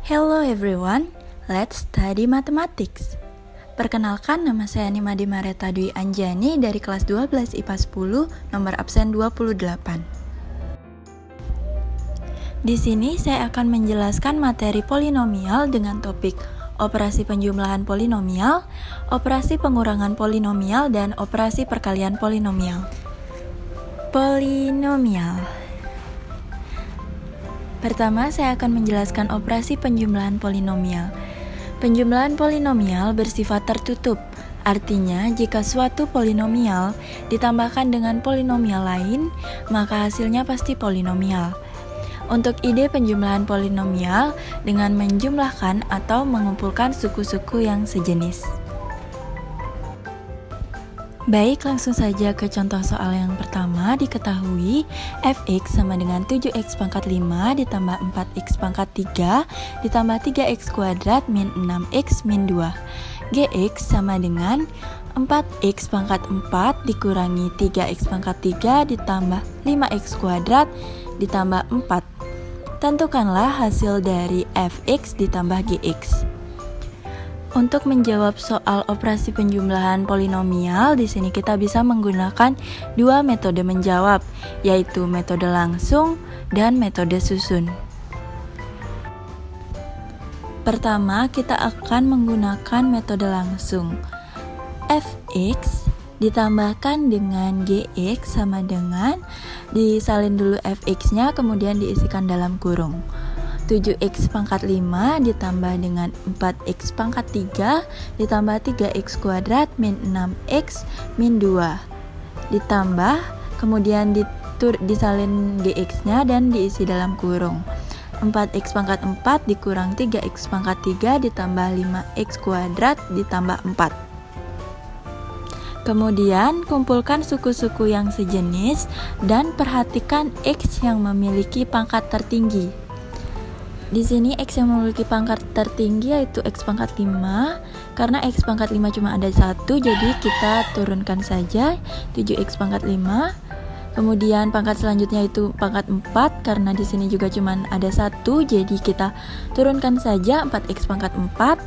Hello everyone, let's study mathematics. Perkenalkan, nama saya Nimade Mareta Dwi Anjani dari kelas 12 IPA 10, nomor absen 28. Di sini saya akan menjelaskan materi polinomial dengan topik operasi penjumlahan polinomial, operasi pengurangan polinomial, dan operasi perkalian polinomial. Polinomial. Pertama, saya akan menjelaskan operasi penjumlahan polinomial. Penjumlahan polinomial bersifat tertutup, artinya jika suatu polinomial ditambahkan dengan polinomial lain, maka hasilnya pasti polinomial. Untuk ide penjumlahan polinomial dengan menjumlahkan atau mengumpulkan suku-suku yang sejenis. Baik, langsung saja ke contoh soal yang pertama. Diketahui fx sama dengan 7x pangkat 5 ditambah 4x pangkat 3 ditambah 3x kuadrat min 6x min 2. Gx sama dengan 4x pangkat 4 dikurangi 3x pangkat 3 ditambah 5x kuadrat ditambah 4. Tentukanlah hasil dari fx ditambah gx. Untuk menjawab soal operasi penjumlahan polinomial, di sini kita bisa menggunakan dua metode menjawab, yaitu metode langsung dan metode susun. Pertama, kita akan menggunakan metode langsung. Fx ditambahkan dengan gx sama dengan disalin dulu fx-nya, kemudian diisikan dalam kurung. 7x pangkat 5 ditambah dengan 4x pangkat 3 ditambah 3x kuadrat min 6x min 2 ditambah kemudian disalin gx-nya dan diisi dalam kurung. 4x pangkat 4 dikurang 3x pangkat 3 ditambah 5x kuadrat ditambah 4. Kemudian kumpulkan suku-suku yang sejenis dan perhatikan x yang memiliki pangkat tertinggi. Di sini x yang memiliki pangkat tertinggi yaitu x pangkat 5. Karena x pangkat 5 cuma ada 1, jadi kita turunkan saja 7x pangkat 5. Kemudian pangkat selanjutnya itu pangkat 4, karena di sini juga cuma ada 1, jadi kita turunkan saja 4x pangkat 4.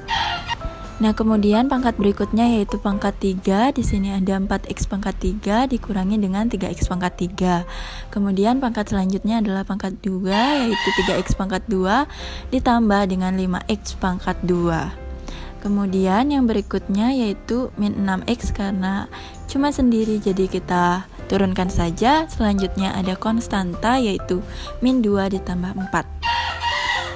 Nah, kemudian pangkat berikutnya yaitu pangkat 3. Di sini ada 4x pangkat 3 dikurangi dengan 3x pangkat 3. Kemudian pangkat selanjutnya adalah pangkat 2 yaitu 3x pangkat 2 ditambah dengan 5x pangkat 2. Kemudian yang berikutnya yaitu min 6x karena cuma sendiri, jadi kita turunkan saja. Selanjutnya ada konstanta yaitu min 2 ditambah 4.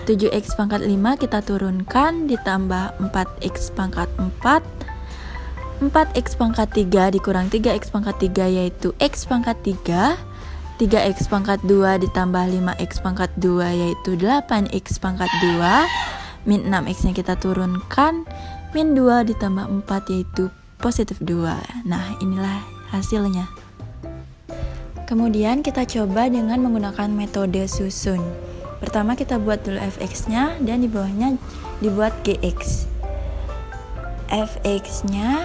7x pangkat 5 kita turunkan ditambah 4x pangkat 4. 4x pangkat 3 dikurang 3x pangkat 3 yaitu x pangkat 3. 3x pangkat 2 ditambah 5x pangkat 2 yaitu 8x pangkat 2. Min 6x nya kita turunkan. Min 2 ditambah 4 yaitu positif 2. Nah, inilah hasilnya. Kemudian kita coba dengan menggunakan metode susun. Pertama kita buat dulu fx-nya dan di bawahnya dibuat gx. Fx-nya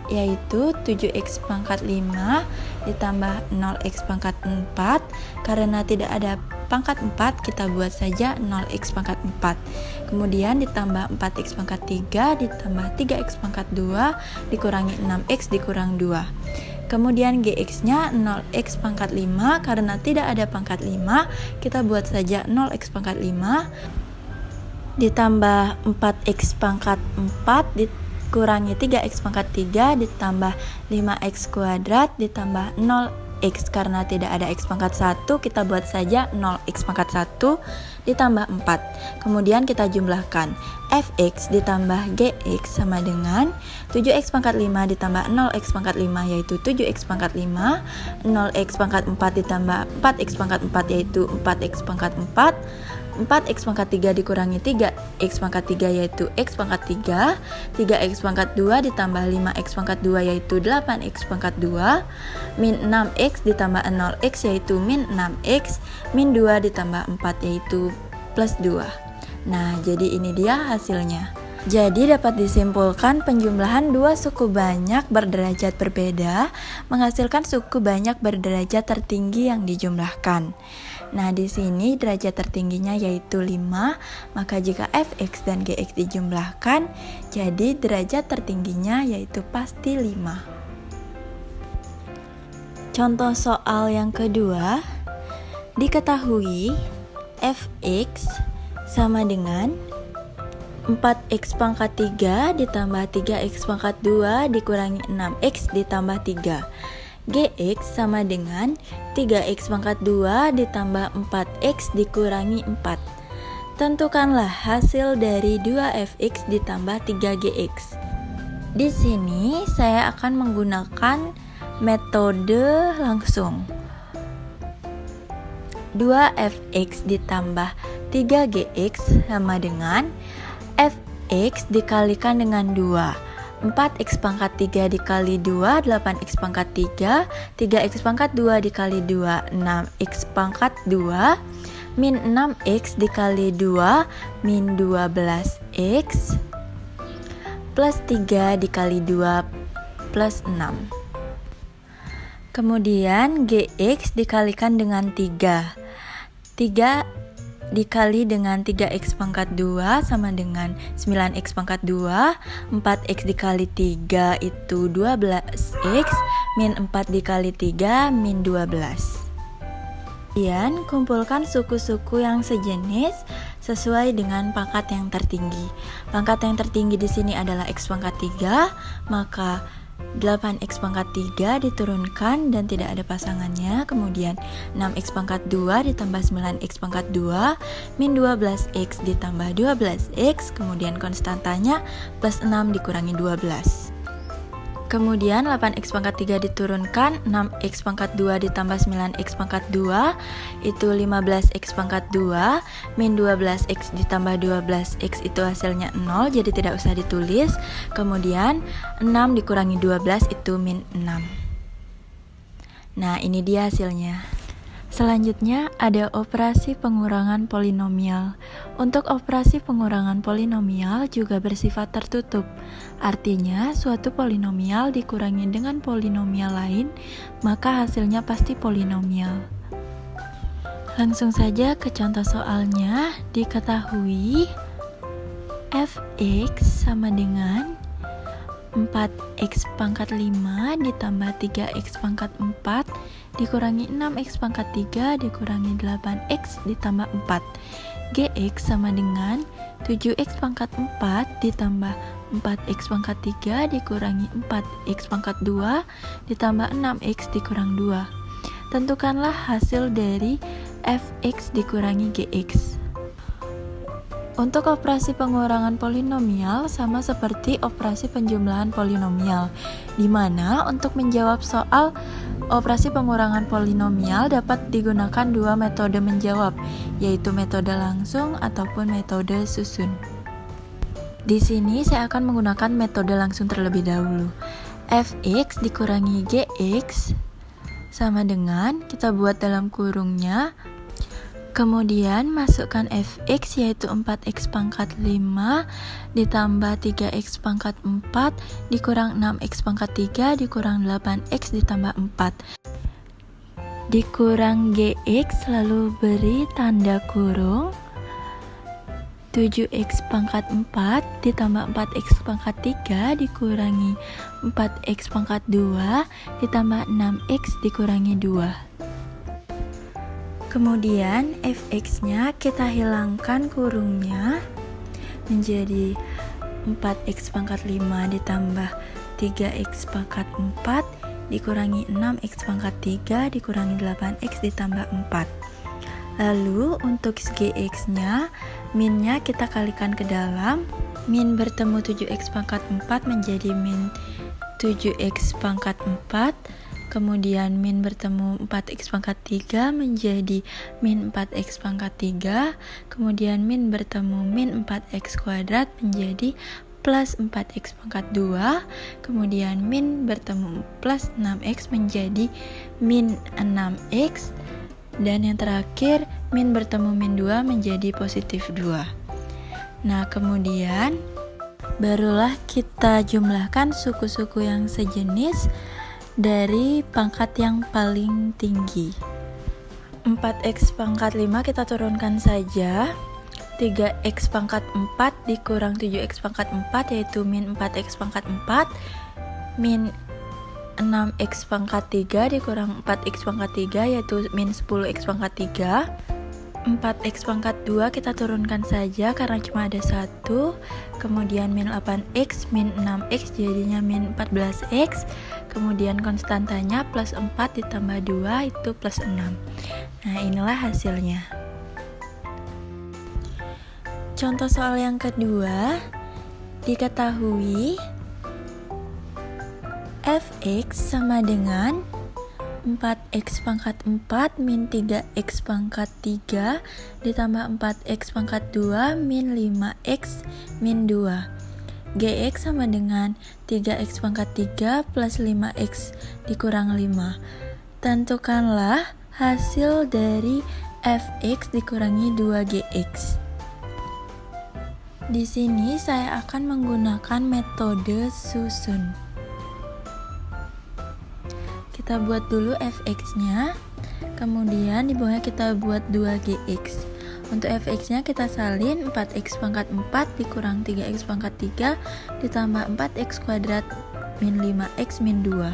yaitu 7x pangkat 5 ditambah 0x pangkat 4. Karena tidak ada pangkat 4, kita buat saja 0x pangkat 4. Kemudian ditambah 4x pangkat 3 ditambah 3x pangkat 2 dikurangi 6x dikurang 2. Kemudian gx-nya 0x pangkat 5, karena tidak ada pangkat 5, kita buat saja 0x pangkat 5, ditambah 4x pangkat 4, dikurangi 3x pangkat 3, ditambah 5x kuadrat, ditambah 0x, karena tidak ada x pangkat 1, kita buat saja 0x pangkat 1, ditambah 4. Kemudian kita jumlahkan fx ditambah gx sama dengan 7x pangkat 5 ditambah 0x pangkat 5 yaitu 7x pangkat 5. 0x pangkat 4 ditambah 4x pangkat 4 yaitu 4x pangkat 4. 4x pangkat 3 dikurangi 3x pangkat 3 yaitu x pangkat 3. 3x pangkat 2 ditambah 5x pangkat 2 yaitu 8x pangkat 2. Min 6x ditambah 0x yaitu min 6x. Min 2 ditambah 4 yaitu plus 2. Nah, jadi ini dia hasilnya. Jadi dapat disimpulkan penjumlahan dua suku banyak berderajat berbeda menghasilkan suku banyak berderajat tertinggi yang dijumlahkan. Nah, di sini derajat tertingginya yaitu 5, maka jika fx dan gx dijumlahkan, jadi derajat tertingginya yaitu pasti 5. Contoh soal yang kedua, diketahui fx sama dengan 4x pangkat 3 ditambah 3x pangkat 2 dikurangi 6x ditambah 3. Gx sama dengan 3x pangkat 2 ditambah 4x dikurangi 4. Tentukanlah hasil dari 2fx ditambah 3gx. Di sini saya akan menggunakan metode langsung. 2fx ditambah 3gx sama dengan fx dikalikan dengan 2. 4x pangkat 3 dikali 2, 8x pangkat 3, 3x pangkat 2 dikali 2, 6x pangkat 2, min 6x dikali 2, min 12x, plus 3 dikali 2, plus 6. Kemudian gx dikalikan dengan 3. 3 dikali dengan 3x pangkat 2 sama dengan 9x pangkat 2. 4x dikali 3 itu 12x, min 4 dikali 3 min 12. Kemudian kumpulkan suku-suku yang sejenis sesuai dengan pangkat yang tertinggi. Pangkat yang tertinggi di sini adalah x pangkat 3, maka 8x pangkat 3 diturunkan dan tidak ada pasangannya. Kemudian 6x pangkat 2 ditambah 9x pangkat 2 min 12x ditambah 12x. Kemudian konstantanya plus 6 dikurangi 12. Kemudian 8x pangkat 3 diturunkan, 6x pangkat 2 ditambah 9x pangkat 2 itu 15x pangkat 2 min 12x ditambah 12x itu hasilnya 0, jadi tidak usah ditulis. Kemudian 6 dikurangi 12 itu min 6. Nah, ini dia hasilnya. Selanjutnya ada operasi pengurangan polinomial. Untuk operasi pengurangan polinomial juga bersifat tertutup. Artinya, suatu polinomial dikurangi dengan polinomial lain, maka hasilnya pasti polinomial. Langsung saja ke contoh soalnya. Diketahui fx sama dengan 4x pangkat 5 ditambah 3x pangkat 4 dikurangi 6x pangkat 3 dikurangi 8x ditambah 4. Gx sama dengan 7x pangkat 4 ditambah 4x pangkat 3 dikurangi 4x pangkat 2 ditambah 6x dikurang 2. Tentukanlah hasil dari fx dikurangi gx. Untuk operasi pengurangan polinomial sama seperti operasi penjumlahan polinomial, di mana untuk menjawab soal operasi pengurangan polinomial dapat digunakan dua metode menjawab, yaitu metode langsung ataupun metode susun. Di sini saya akan menggunakan metode langsung terlebih dahulu. Fx dikurangi gx sama dengan, kita buat dalam kurungnya, kemudian masukkan fx yaitu 4x pangkat 5 ditambah 3x pangkat 4 dikurang 6x pangkat 3 dikurang 8x ditambah 4. Dikurang gx lalu beri tanda kurung. 7x pangkat 4 ditambah 4x pangkat 3 dikurangi 4x pangkat 2 ditambah 6x dikurangi 2. Kemudian fx-nya kita hilangkan kurungnya menjadi 4x pangkat 5 ditambah 3x pangkat 4 dikurangi 6x pangkat 3 dikurangi 8x ditambah 4. Lalu untuk gx-nya, min-nya kita kalikan ke dalam. Min bertemu 7x pangkat 4 menjadi min 7x pangkat 4. Kemudian min bertemu 4x pangkat 3 menjadi min 4x pangkat 3. Kemudian min bertemu min 4x kuadrat menjadi plus 4x pangkat 2. Kemudian min bertemu plus 6x menjadi min 6x. Dan yang terakhir, min bertemu min 2 menjadi positif 2. Nah, kemudian barulah kita jumlahkan suku-suku yang sejenis dari pangkat yang paling tinggi. 4x pangkat 5 kita turunkan saja. 3x pangkat 4 dikurang 7x pangkat 4 yaitu min 4x pangkat 4, min 6x pangkat 3 dikurang 4x pangkat 3 yaitu min 10x pangkat 3. 4x pangkat 2 kita turunkan saja karena cuma ada 1. Kemudian min 8x, min 6x jadinya min 14x. Kemudian konstantanya plus 4 ditambah 2 itu plus 6. Nah, inilah hasilnya. Contoh soal yang kedua, diketahui fx sama dengan 4x pangkat 4 min 3x pangkat 3 ditambah 4x pangkat 2 min 5x min 2. Gx sama dengan 3x pangkat 3 plus 5x dikurang 5. Tentukanlah hasil dari fx dikurangi 2gx. Di sini saya akan menggunakan metode susun. Kita buat dulu fx-nya, kemudian di bawahnya kita buat 2gx. Untuk fx-nya kita salin 4x pangkat 4 dikurang 3x pangkat 3 ditambah 4x kuadrat min 5x min 2.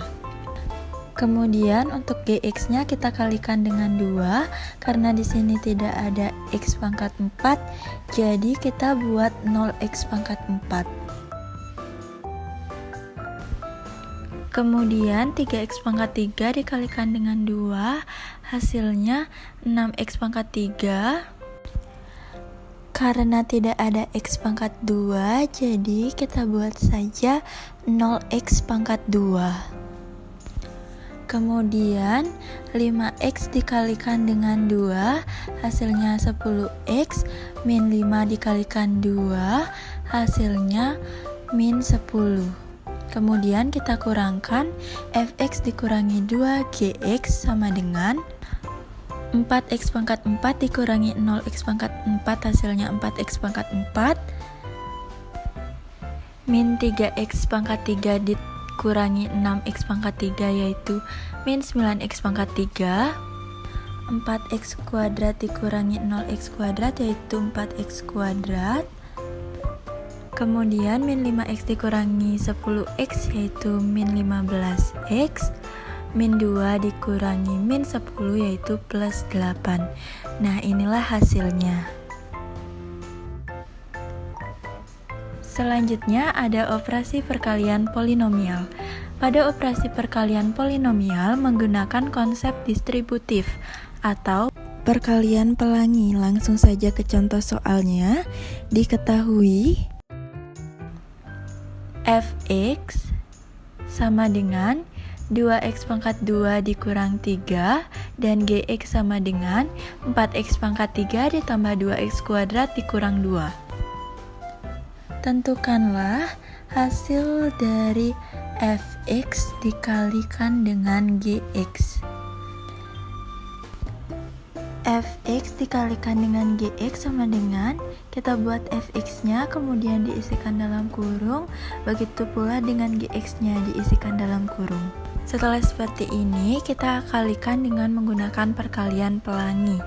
Kemudian untuk gx-nya kita kalikan dengan 2 karena di sini tidak ada x pangkat 4, jadi kita buat 0x pangkat 4. Kemudian 3x pangkat 3 dikalikan dengan 2, hasilnya 6x pangkat 3. Karena tidak ada x pangkat 2, jadi kita buat saja 0x pangkat 2. Kemudian 5x dikalikan dengan 2, hasilnya 10x, min 5 dikalikan 2, hasilnya min 10. Kemudian kita kurangkan, fx dikurangi 2gx sama dengan 4x pangkat 4 dikurangi 0x pangkat 4, hasilnya 4x pangkat 4, min 3x pangkat 3 dikurangi 6x pangkat 3 yaitu min 9x pangkat 3. 4x kuadrat dikurangi 0x kuadrat yaitu 4x kuadrat. Kemudian min 5x dikurangi 10x yaitu min 15x. Min 2 dikurangi min 10 yaitu plus 8. Nah, inilah hasilnya. Selanjutnya ada operasi perkalian polinomial. Pada operasi perkalian polinomial menggunakan konsep distributif atau perkalian pelangi. Langsung saja ke contoh soalnya. Diketahui fx sama dengan 2x pangkat 2 dikurang 3 dan gx sama dengan 4x pangkat 3 ditambah 2x kuadrat dikurang 2. Tentukanlah hasil dari fx dikalikan dengan gx. Fx dikalikan dengan gx sama dengan kita buat fx-nya kemudian diisikan dalam kurung, begitu pula dengan gx-nya diisikan dalam kurung. Setelah seperti ini, kita kalikan dengan menggunakan perkalian pelangi.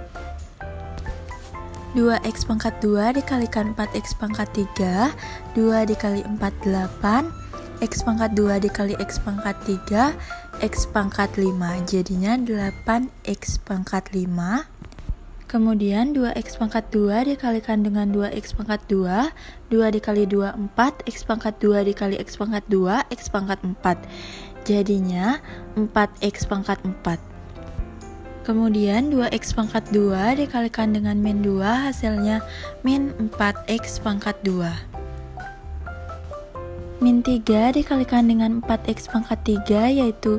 2x pangkat 2 dikalikan 4x pangkat 3, 2 dikali 4 8, x pangkat 2 dikali x pangkat 3, x pangkat 5, jadinya 8x pangkat 5. Kemudian 2x pangkat 2 dikalikan dengan 2x pangkat 2, 2 dikali 2 4, x pangkat 2 dikali x pangkat 2, x pangkat 4, jadinya 4x pangkat 4. Kemudian 2x pangkat 2 dikalikan dengan min 2, hasilnya min 4x pangkat 2. Min 3 dikalikan dengan 4x pangkat 3 yaitu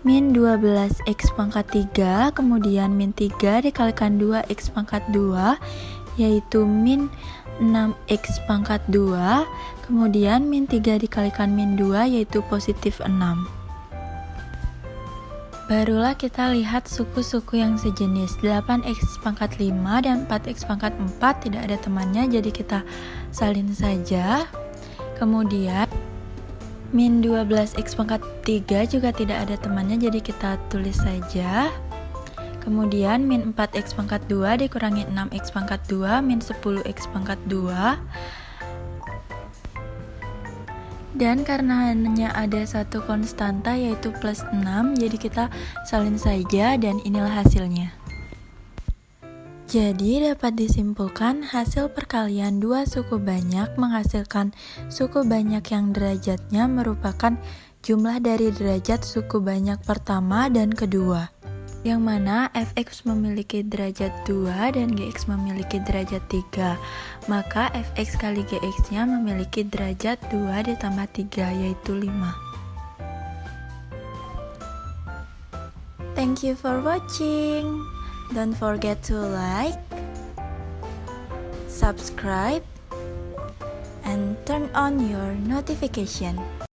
min 12x pangkat 3. Kemudian min 3 dikalikan 2x pangkat 2 yaitu min 6x pangkat 2. Kemudian min 3 dikalikan min 2 yaitu positif 6. Barulah kita lihat suku-suku yang sejenis. 8x pangkat 5 dan 4x pangkat 4 tidak ada temannya, jadi kita salin saja. Kemudian min 12x pangkat 3 juga tidak ada temannya, jadi kita tulis saja. Kemudian min 4x pangkat 2 dikurangi 6x pangkat 2 min 10x pangkat 2. Dan karena hanya ada satu konstanta yaitu plus 6, jadi kita salin saja dan inilah hasilnya. Jadi dapat disimpulkan hasil perkalian dua suku banyak menghasilkan suku banyak yang derajatnya merupakan jumlah dari derajat suku banyak pertama dan kedua. Yang mana fx memiliki derajat 2 dan gx memiliki derajat 3. Maka fx kali gx-nya memiliki derajat 2 ditambah 3 yaitu 5. Thank you for watching. Don't forget to like, subscribe, and turn on your notification.